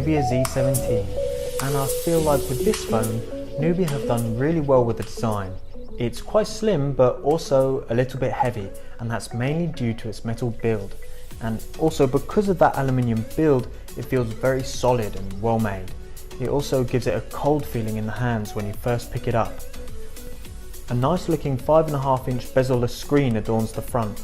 Nubia Z17, and I feel like with this phone, Nubia have done really well with the design. It's quite slim but also a little bit heavy, and that's mainly due to its metal build. And also because of that aluminium build, it feels very solid and well made. It also gives it a cold feeling in the hands when you first pick it up. A nice looking 5.5-inch bezel-less screen adorns the front.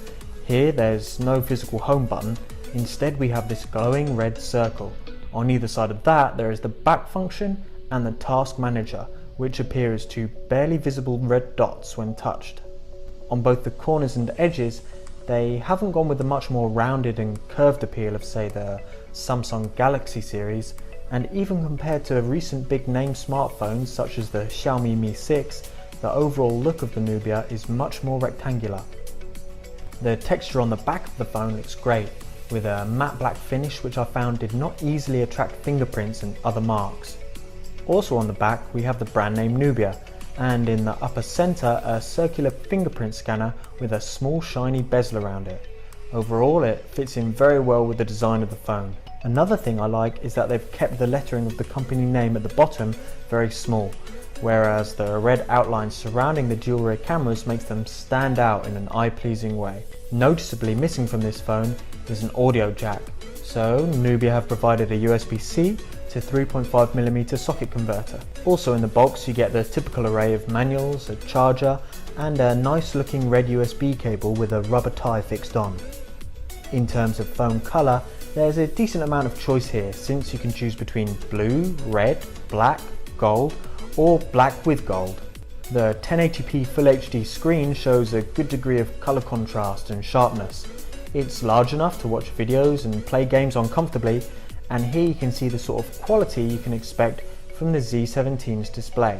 Here there's no physical home button, instead we have this glowing red circle. On either side of that there is the back function and the task manager, which appear as two barely visible red dots when touched. On both the corners and edges, they haven't gone with the much more rounded and curved appeal of say the Samsung Galaxy series, and even compared to recent big name smartphones such as the Xiaomi Mi 6, the overall look of the Nubia is much more rectangular. The texture on the back of the phone looks great, with a matte black finish which I found did not easily attract fingerprints and other marks. Also on the back we have the brand name Nubia, and in the upper centre a circular fingerprint scanner with a small shiny bezel around it. Overall it fits in very well with the design of the phone. Another thing I like is that they've kept the lettering of the company name at the bottom very small, whereas the red outline surrounding the dual rear cameras makes them stand out in an eye-pleasing way. Noticeably missing from this phone is an audio jack, so Nubia have provided a USB-C to 3.5mm socket converter. Also in the box you get the typical array of manuals, a charger, and a nice looking red USB cable with a rubber tie fixed on. In terms of phone colour, there's a decent amount of choice here, since you can choose between blue, red, black, gold, or black with gold. The 1080p Full HD screen shows a good degree of colour contrast and sharpness. It's large enough to watch videos and play games on comfortably, and here you can see the sort of quality you can expect from the Z17's display.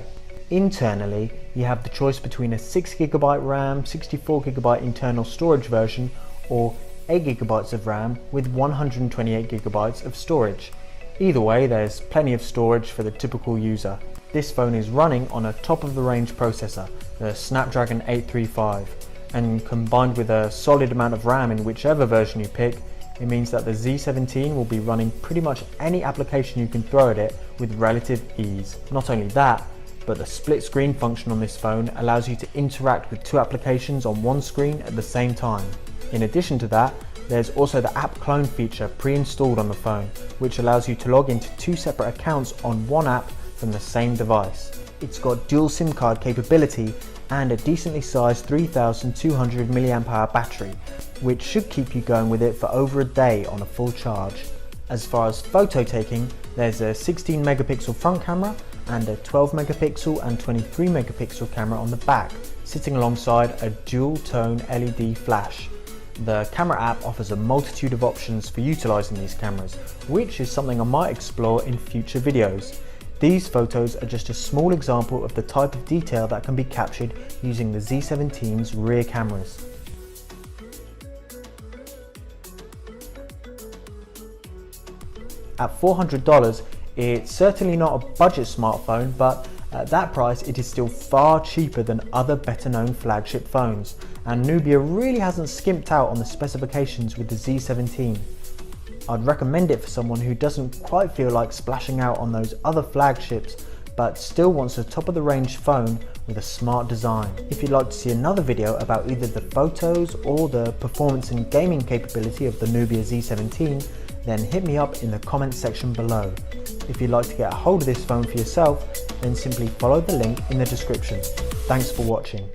Internally, you have the choice between a 6GB RAM, 64GB internal storage version, or 8GB of RAM with 128GB of storage. Either way, there's plenty of storage for the typical user. This phone is running on a top-of-the-range processor, the Snapdragon 835, and combined with a solid amount of RAM in whichever version you pick, it means that the Z17 will be running pretty much any application you can throw at it with relative ease. Not only that, but the split screen function on this phone allows you to interact with two applications on one screen at the same time. In addition to that, there's also the app clone feature pre-installed on the phone, which allows you to log into two separate accounts on one app from the same device. It's got dual SIM card capability and a decently sized 3200 mAh battery, which should keep you going with it for over a day on a full charge. As far as photo taking, there's a 16 megapixel front camera and a 12 megapixel and 23 megapixel camera on the back, sitting alongside a dual tone LED flash. The camera app offers a multitude of options for utilising these cameras, which is something I might explore in future videos. These photos are just a small example of the type of detail that can be captured using the Z17's rear cameras. At $400, it's certainly not a budget smartphone, but at that price it is still far cheaper than other better known flagship phones, and Nubia really hasn't skimped out on the specifications with the Z17. I'd recommend it for someone who doesn't quite feel like splashing out on those other flagships but still wants a top of the range phone with a smart design. If you'd like to see another video about either the photos or the performance and gaming capability of the Nubia Z17, then hit me up in the comments section below. If you'd like to get a hold of this phone for yourself, then simply follow the link in the description. Thanks for watching.